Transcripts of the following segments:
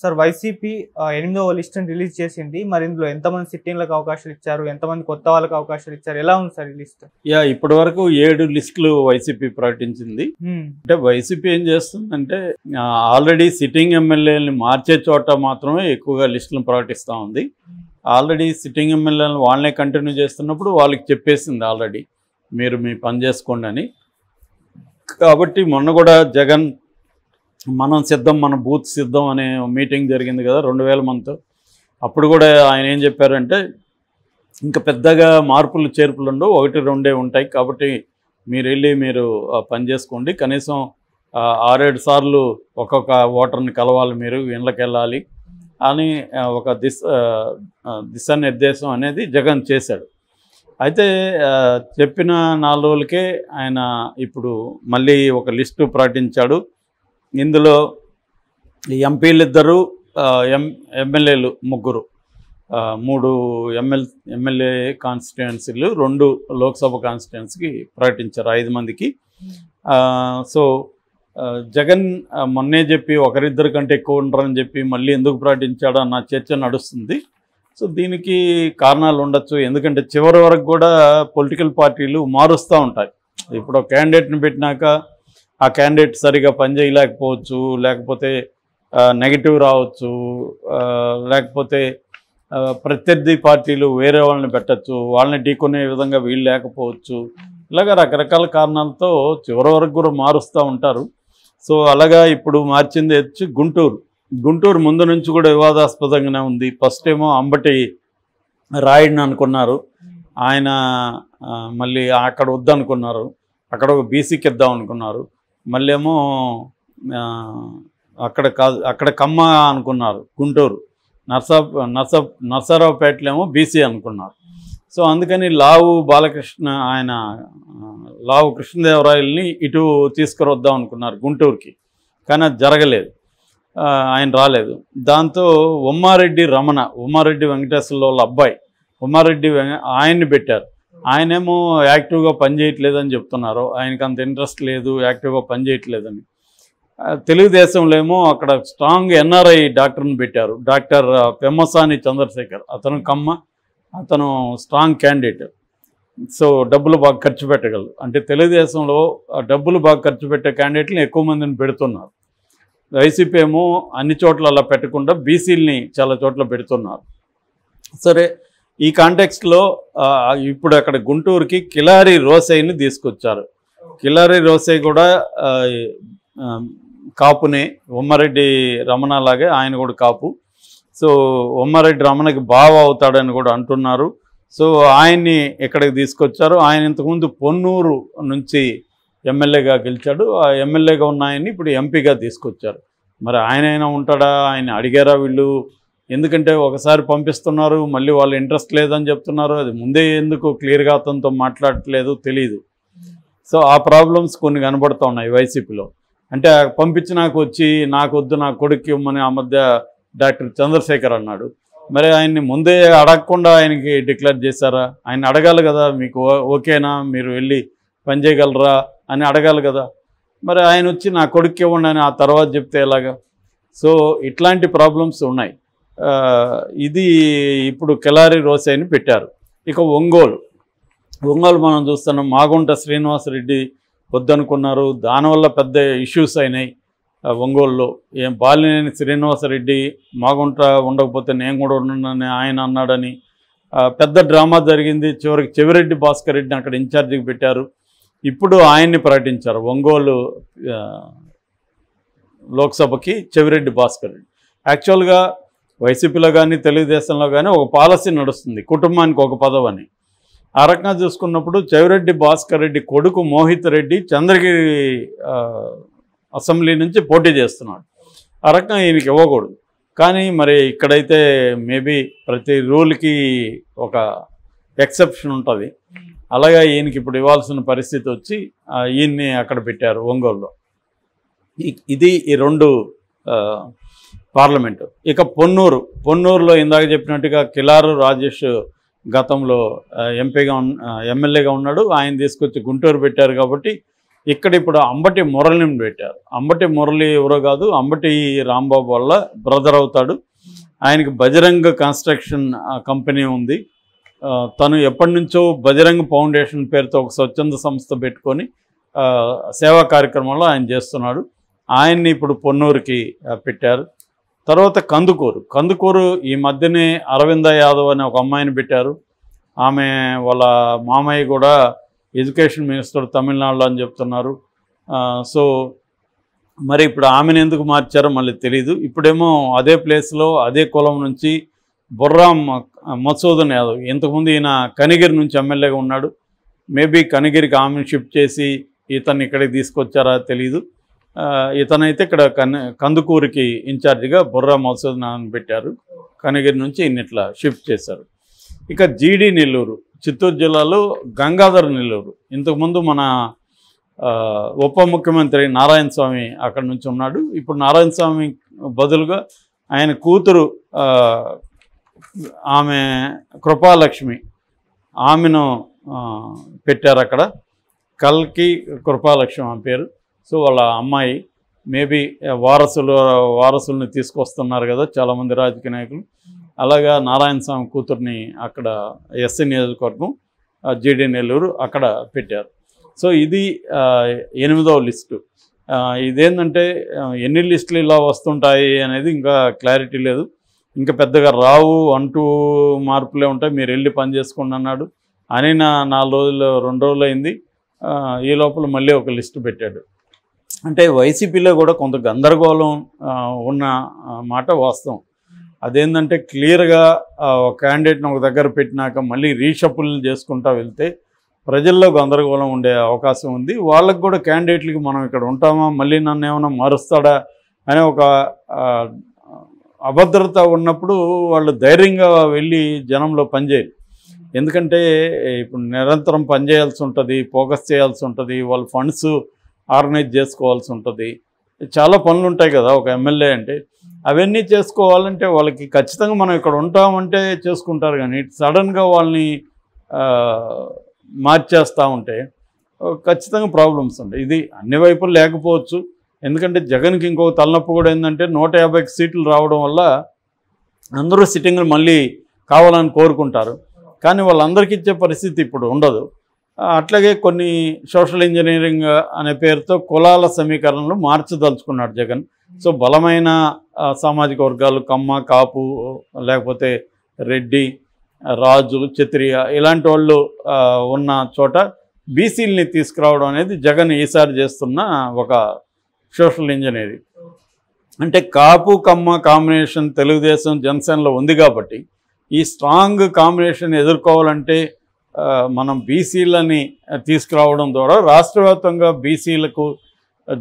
Sir YCP 8వ లిస్ట్‌ని release చేసింది. మరి ఇందులో ఎంతమంది సిట్టింగ్‌లకు అవకాశాలు ఇచ్చారు? ఎంతమంది కొత్త వాళ్ళకి అవకాశాలు ఇచ్చారు? ఎలా ఉంది సార్ ఈ లిస్ట్? ఇప్పటివరకు 7 లిస్టులు వైసీపీ ప్రకటించింది. అంటే వైసీపీ ఏం చేస్తుందంటే ఆల్రెడీ సిట్టింగ్ ఎమ్మెల్యేలని మార్చే చోట మాత్రమే ఎక్కువగా లిస్టులను ప్రకటిస్తూ ఉంది. ఆల్రెడీ సిట్టింగ్ ఎమ్మెల్యేలను వాళ్ళనే కంటిన్యూ చేస్తున్నప్పుడు వాళ్ళకి చెప్పేసింది ఆల్రెడీ మీరు మీ పని చేసుకోండి అని. కాబట్టి మొన్న కూడా జగన్ మనం సిద్ధం, మన బూత్ సిద్ధం అనే మీటింగ్ జరిగింది కదా 2000 మందితో. అప్పుడు కూడా ఆయన ఏం చెప్పారంటే ఇంకా పెద్దగా మార్పులు చేర్పులు ఉండవు, 1-2 ఉంటాయి, కాబట్టి మీరు వెళ్ళి మీరు పని చేసుకోండి, కనీసం 6-7 సార్లు ఒక్కొక్క ఓటర్ని కలవాలి, మీరు ఇళ్ళకి వెళ్ళాలి అని ఒక దిశానిర్దేశం అనేది జగన్ చేశాడు. అయితే చెప్పిన 4 రోజులకే ఆయన ఇప్పుడు మళ్ళీ ఒక లిస్టు ప్రకటించాడు. ఇందులో ఎంపీలు 2, ఎమ్మెల్యేలు 3, 3 ఎమ్మెల్యే కాన్స్టిట్యుయెన్సీలు, 2 లోక్సభ కాన్స్టిట్యుయెన్సీకి ప్రకటించారు 5 మందికి. సో జగన్ మొన్నే చెప్పి 1-2 కంటే ఎక్కువ ఉండరని చెప్పి మళ్ళీ ఎందుకు ప్రకటించాడో అన్న చర్చ నడుస్తుంది. సో దీనికి కారణాలు ఉండొచ్చు, ఎందుకంటే చివరి వరకు కూడా పొలిటికల్ పార్టీలు మారుస్తూ ఉంటాయి. ఇప్పుడు ఒక క్యాండిడేట్ని పెట్టినాక ఆ క్యాండిడేట్ సరిగా పనిచేయలేకపోవచ్చు, లేకపోతే నెగిటివ్ రావచ్చు, లేకపోతే ప్రత్యర్థి పార్టీలు వేరే వాళ్ళని పెట్టచ్చు, వాళ్ళని ఢీకొనే విధంగా వీళ్ళు లేకపోవచ్చు, ఇలాగ రకరకాల కారణాలతో చివరి వరకు కూడా మారుస్తూ ఉంటారు. సో అలాగా ఇప్పుడు మార్చింది వచ్చి గుంటూరు ముందు నుంచి కూడా వివాదాస్పదంగానే ఉంది. ఫస్ట్ ఏమో అంబటి రాయుడిని అనుకున్నారు, ఆయన మళ్ళీ అక్కడ వద్దనుకున్నారు, అక్కడ ఒక బీసీకి ఇద్దాం అనుకున్నారు, మళ్ళీ ఏమో అక్కడ కమ్మ అనుకున్నారు, గుంటూరు నర్సరావుపేటలో ఏమో బీసీ అనుకున్నారు. సో అందుకని లావు కృష్ణదేవరాయల్ని ఇటు తీసుకురొద్దాం అనుకున్నారు గుంటూరుకి, కానీ అది జరగలేదు, ఆయన రాలేదు. దాంతో ఉమ్మారెడ్డి వెంకటేశ్వర్ల వాళ్ళ అబ్బాయి ఆయన్ని పెట్టారు. ఆయనేమో యాక్టివ్గా పనిచేయట్లేదని చెప్తున్నారు, ఆయనకి అంత ఇంట్రెస్ట్ లేదు, యాక్టివ్గా పనిచేయట్లేదని. తెలుగుదేశంలో ఏమో అక్కడ స్ట్రాంగ్ ఎన్ఆర్ఐ డాక్టర్ని పెట్టారు, డాక్టర్ పెమ్మసాని చంద్రశేఖర్, అతను స్ట్రాంగ్ క్యాండిడేట్. సో డబ్బులు బాగా ఖర్చు పెట్టగలరు, అంటే తెలుగుదేశంలో డబ్బులు బాగా ఖర్చు పెట్టే క్యాండిడేట్ని ఎక్కువ మందిని పెడుతున్నారు. వైసీపీ ఏమో అన్ని చోట్ల అలా పెట్టకుండా బీసీలని చాలా చోట్ల పెడుతున్నారు. సరే, ఈ కాంటెక్స్ట్లో ఇప్పుడు అక్కడ గుంటూరుకి కిలారి రోసయ్యని తీసుకొచ్చారు. కిలారి రోసయ్య కూడా కాపునే, ఉమ్మారెడ్డి రమణ లాగే ఆయన కూడా కాపు. సో ఉమ్మారెడ్డి రమణకి బావ అవుతాడని కూడా అంటున్నారు. సో ఆయన్ని ఎక్కడికి తీసుకొచ్చారు. ఆయన ఇంతకుముందు పొన్నూరు నుంచి ఎమ్మెల్యేగా గెలిచాడు, ఆ ఎమ్మెల్యేగా ఉన్న ఆయన్ని ఇప్పుడు ఎంపీగా తీసుకొచ్చారు. మరి ఆయనైనా ఉంటాడా, ఆయన అడిగారా వీళ్ళు? ఎందుకంటే ఒకసారి పంపిస్తున్నారు, మళ్ళీ వాళ్ళు ఇంట్రెస్ట్ లేదని చెప్తున్నారు, అది ముందే ఎందుకు క్లియర్గా అతనితో మాట్లాడట్లేదు తెలియదు. సో ఆ ప్రాబ్లమ్స్ కొన్ని కనబడుతూ ఉన్నాయి వైసీపీలో. అంటే పంపించినాక వచ్చి నాకు వద్దు, నా కొడుకు ఇవ్వమని ఆ మధ్య డాక్టర్ చంద్రశేఖర్ అన్నాడు. మరి ఆయన్ని ముందే అడగకుండా ఆయనకి డిక్లేర్ చేశారా? ఆయన అడగాలి కదా, మీకు ఓకేనా, మీరు వెళ్ళి పని చేయగలరా అని అడగాలి కదా. మరి ఆయన వచ్చి నా కొడుకు ఇవ్వండి అని ఆ తర్వాత చెప్తే ఎలాగా? సో ఇట్లాంటి ప్రాబ్లమ్స్ ఉన్నాయి. ఇది ఇప్పుడు కిలారి రోసయ్యని పెట్టారు. ఇక ఒంగోలు మనం చూస్తున్నాం, మాగుంట శ్రీనివాసరెడ్డి వద్దనుకున్నారు, దానివల్ల పెద్ద ఇష్యూస్ అయినాయి ఒంగోలులో. బాలినేని శ్రీనివాసరెడ్డి మాగుంట ఉండకపోతే నేను కూడా ఉన్నానని ఆయన అన్నాడని పెద్ద డ్రామా జరిగింది. చివరికి చెవిరెడ్డి భాస్కర్ రెడ్డిని అక్కడ ఇన్ఛార్జికి పెట్టారు. ఇప్పుడు ఆయన్ని ప్రకటించారు ఒంగోలు లోక్సభకి చెవిరెడ్డి భాస్కర్ రెడ్డి. యాక్చువల్గా వైసీపీలో కానీ తెలుగుదేశంలో కానీ ఒక పాలసీ నడుస్తుంది, కుటుంబానికి ఒక పదవి అని. ఆ రకంగా చూసుకున్నప్పుడు చెవిరెడ్డి భాస్కర్ రెడ్డి కొడుకు మోహిత్ రెడ్డి చంద్రగిరి అసెంబ్లీ నుంచి పోటీ చేస్తున్నాడు. ఆ రకంగా ఈయనకి ఇవ్వకూడదు. కానీ మరి ఇక్కడైతే మేబీ ప్రతి రూల్కి ఒక ఎక్సెప్షన్ ఉంటుంది. అలాగే ఈయనకి ఇప్పుడు ఇవ్వాల్సిన పరిస్థితి వచ్చి ఈయన్ని అక్కడ పెట్టారు ఒంగోలులో. ఇది ఈ 2 పార్లమెంటు. ఇక పొన్నూరులో ఇందాక చెప్పినట్టుగా కిలారు రాజేష్ గతంలో ఎమ్మెల్యేగా ఉన్నాడు, ఆయన తీసుకొచ్చి గుంటూరు పెట్టారు. కాబట్టి ఇక్కడ ఇప్పుడు అంబటి మురళిని పెట్టారు. అంబటి మురళి ఎవరో కాదు, అంబటి రాంబాబు వల్ల బ్రదర్ అవుతాడు. ఆయనకి బజరంగ కన్స్ట్రక్షన్ కంపెనీ ఉంది. తను ఎప్పటి నుంచో బజరంగ ఫౌండేషన్ పేరుతో ఒక స్వచ్ఛంద సంస్థ పెట్టుకొని సేవా కార్యక్రమంలో ఆయన చేస్తున్నాడు. ఆయన్ని ఇప్పుడు పొన్నూరుకి పెట్టారు. తర్వాత కందుకూరు ఈ మధ్యనే అరవింద యాదవ్ అనే ఒక అమ్మాయిని పెట్టారు. ఆమె వాళ్ళ మామయ్య కూడా ఎడ్యుకేషన్ మినిస్టర్ తమిళనాడులో అని చెప్తున్నారు. సో మరి ఇప్పుడు ఆమెను ఎందుకు మార్చారో మళ్ళీ తెలీదు. ఇప్పుడేమో అదే ప్లేస్లో అదే కులం నుంచి బొర్రాం మసూదన్ యాదవ్, ఇంతకుముందు ఈయన కనిగిరి నుంచి ఎమ్మెల్యేగా ఉన్నాడు. మేబీ కనిగిరికి ఆమెను షిఫ్ట్ చేసి ఇతన్ని ఇక్కడికి తీసుకొచ్చారా తెలీదు. ఇతనైతే ఇక్కడ కందుకూరికి ఇన్ఛార్జిగా బొర్రా మసూదన్ అని పెట్టారు. కనిగిరి నుంచి ఈయన ఇట్లా షిఫ్ట్ చేశారు. ఇక జీడి నెల్లూరు, చిత్తూరు జిల్లాలో గంగాధర్ నెల్లూరు, ఇంతకుముందు మన ఉప ముఖ్యమంత్రి నారాయణ స్వామి అక్కడ నుంచి ఉన్నాడు. ఇప్పుడు నారాయణ స్వామి బదులుగా ఆయన కూతురు ఆమె కృపాలక్ష్మి, ఆమెను పెట్టారు అక్కడ. కల్కి కృపాలక్ష్మి ఆమె పేరు. సో వాళ్ళ అమ్మాయి మేబీ వారసుల్ని తీసుకొస్తున్నారు కదా చాలామంది రాజకీయ నాయకులు. అలాగా నారాయణ స్వామి కూతుర్ని అక్కడ ఎస్సీ నియోజకవర్గం జీడి నెల్లూరు అక్కడ పెట్టారు. సో ఇది 8వ లిస్టు. ఇదేంటంటే ఎన్ని లిస్టులు ఇలా వస్తుంటాయి అనేది ఇంకా క్లారిటీ లేదు. ఇంకా పెద్దగా రావు, అంటూ మార్పులే ఉంటాయి, మీరు వెళ్ళి పని చేసుకోండి అన్నాడు. అని 2 రోజులు అయింది. ఈ లోపల మళ్ళీ ఒక లిస్టు పెట్టాడు. అంటే వైసీపీలో కూడా కొంత గందరగోళం ఉన్న మాట వాస్తవం. అదేంటంటే క్లియర్గా ఒక క్యాండిడేట్ని ఒక దగ్గర పెట్టినాక మళ్ళీ రీషఫుల్ చేసుకుంటూ వెళ్తే ప్రజల్లో గందరగోళం ఉండే అవకాశం ఉంది. వాళ్ళకు కూడా క్యాండిడేట్లకి మనం ఇక్కడ ఉంటామా, మళ్ళీ నన్ను ఏమైనా మారుస్తాడా అనే ఒక అభద్రత ఉన్నప్పుడు వాళ్ళు ధైర్యంగా వెళ్ళి జనంలో పనిచేయాలి. ఎందుకంటే ఇప్పుడు నిరంతరం పనిచేయాల్సి ఉంటుంది, ఫోకస్ చేయాల్సి ఉంటుంది, వాళ్ళ ఫండ్స్ ఆర్గనైజ్ చేసుకోవాల్సి ఉంటుంది, చాలా పనులు ఉంటాయి కదా ఒక ఎమ్మెల్యే అంటే. అవన్నీ చేసుకోవాలంటే వాళ్ళకి ఖచ్చితంగా మనం ఇక్కడ ఉంటామంటే చేసుకుంటారు. కానీ సడన్గా వాళ్ళని మార్చేస్తూ ఉంటే ఖచ్చితంగా ప్రాబ్లమ్స్ ఉంటాయి. ఇది అన్ని వైపులు లేకపోవచ్చు. ఎందుకంటే జగన్కి ఇంకొక తలనొప్పి కూడా ఏంటంటే 150 సీట్లు రావడం వల్ల అందరూ సిట్టింగ్లు మళ్ళీ కావాలని కోరుకుంటారు. కానీ వాళ్ళందరికీ ఇచ్చే పరిస్థితి ఇప్పుడు ఉండదు. అట్లాగే కొన్ని సోషల్ ఇంజనీరింగ్ అనే పేరుతో కులాల సమీకరణలు మార్చదలుచుకున్నాడు జగన్. సో బలమైన సామాజిక వర్గాలు కమ్మ, కాపు, లేకపోతే రెడ్డి, రాజు, క్షత్రియ ఇలాంటి వాళ్ళు ఉన్న చోట బీసీలని తీసుకురావడం అనేది జగన్ ఈసారి చేస్తున్న ఒక సోషల్ ఇంజనీరింగ్. అంటే కాపు కమ్మ కాంబినేషన్ తెలుగుదేశం జనసేనలో ఉంది కాబట్టి ఈ స్ట్రాంగ్ కాంబినేషన్ ఎదుర్కోవాలంటే మనం బీసీలని తీసుకురావడం ద్వారా రాష్ట్ర వ్యాప్తంగా బీసీలకు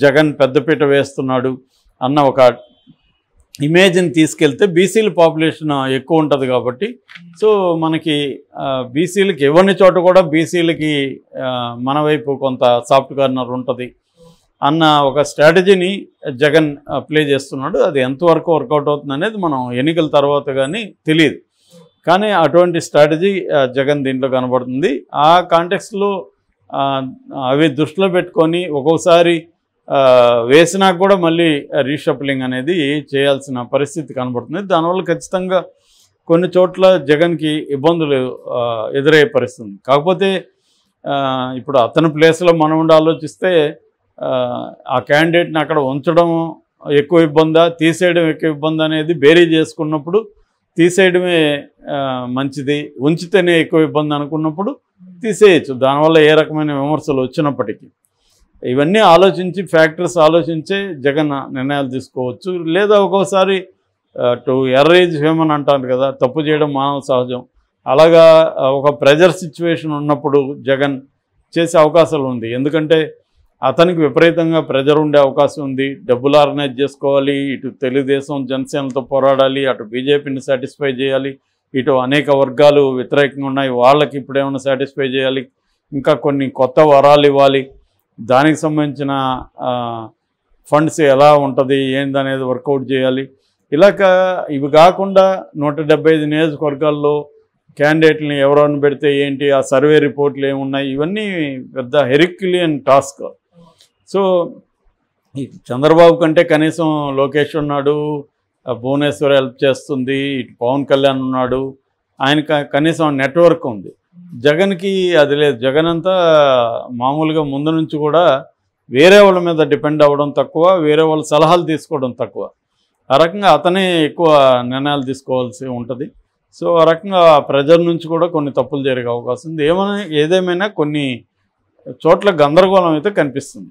జగన్ పెద్దపీట వేస్తున్నాడు అన్న ఒక ఇమేజ్ని తీసుకెళ్తే బీసీల పాపులేషన్ ఎక్కువ ఉంటుంది కాబట్టి సో మనకి బీసీలకి ఇవ్వని చోట కూడా బీసీలకి మన వైపు కొంత సాఫ్ట్ కార్నర్ ఉంటుంది అన్న ఒక స్ట్రాటజీని జగన్ ప్లే చేస్తున్నాడు. అది ఎంతవరకు వర్కౌట్ అవుతుంది అనేది మనం ఎన్నికల తర్వాత కానీ తెలియదు. కానీ అటువంటి స్ట్రాటజీ జగన్ దీంట్లో కనబడుతుంది. ఆ కాంటెక్స్లో అవి దృష్టిలో పెట్టుకొని ఒక్కొక్కసారి వేసినా కూడా మళ్ళీ రీషఫలింగ్ అనేది చేయాల్సిన పరిస్థితి కనబడుతుంది. దానివల్ల ఖచ్చితంగా కొన్ని చోట్ల జగన్కి ఇబ్బందులు ఎదురయ్యే పరిస్థితి. కాకపోతే ఇప్పుడు అతని ప్లేస్లో మనం ఉండి ఆలోచిస్తే ఆ క్యాండిడేట్ని అక్కడ ఉంచడం ఎక్కువ ఇబ్బందా, తీసేయడం ఎక్కువ ఇబ్బంది అనేది బేరీ చేసుకున్నప్పుడు తీసేయడమే మంచిది, ఉంచితేనే ఎక్కువ ఇబ్బంది అనుకున్నప్పుడు తీసేయచ్చు. దానివల్ల ఏ రకమైన విమర్శలు వచ్చినప్పటికీ ఇవన్నీ ఆలోచించి ఫ్యాక్టర్స్ ఆలోచించే జగన్ నిర్ణయాలు తీసుకోవచ్చు. లేదా ఒక్కోసారి టు ఎర్రేజ్ హ్యూమన్ అంటారు కదా, తప్పు చేయడం మానవ సహజం. అలాగా ఒక ప్రెజర్ సిచ్యువేషన్ ఉన్నప్పుడు జగన్ చేసే అవకాశాలు ఉంది. ఎందుకంటే అతనికి విపరీతంగా ప్రెజర్ ఉండే అవకాశం ఉంది. డబ్బులు ఆర్గనైజ్ చేసుకోవాలి, ఇటు తెలుగుదేశం జనసేనతో పోరాడాలి, అటు బీజేపీని సాటిస్ఫై చేయాలి, ఇటు అనేక వర్గాలు వ్యతిరేకంగా ఉన్నాయి వాళ్ళకి ఇప్పుడేమైనా సాటిస్ఫై చేయాలి, ఇంకా కొన్ని కొత్త వరాలు ఇవ్వాలి, దానికి సంబంధించిన ఫండ్స్ ఎలా ఉంటుంది ఏందనేది వర్కౌట్ చేయాలి. ఇవి కాకుండా 175 నియోజకవర్గాల్లో క్యాండిడేట్ని ఎవరైనా పెడితే ఏంటి, ఆ సర్వే రిపోర్ట్లు ఏమున్నాయి, ఇవన్నీ పెద్ద హెరిక్యులియన్ టాస్క్. సో ఈ చంద్రబాబు కంటే కనీసం లోకేష్ ఉన్నాడు, భువనేశ్వర్ హెల్ప్ చేస్తుంది, ఇటు పవన్ కళ్యాణ్ ఉన్నాడు, ఆయన కనీసం నెట్వర్క్ ఉంది. జగన్కి అది లేదు. జగన్ అంతా మామూలుగా ముందు నుంచి కూడా వేరే వాళ్ళ మీద డిపెండ్ అవ్వడం తక్కువ, వేరే వాళ్ళ సలహాలు తీసుకోవడం తక్కువ. ఆ రకంగా అతనే ఎక్కువ నిర్ణయాలు తీసుకోవాల్సి ఉంటుంది. సో ఆ రకంగా ప్రజల నుంచి కూడా కొన్ని తప్పులు జరిగే అవకాశం ఉంది. ఏదేమైనా కొన్ని చోట్ల గందరగోళం అయితే కనిపిస్తుంది.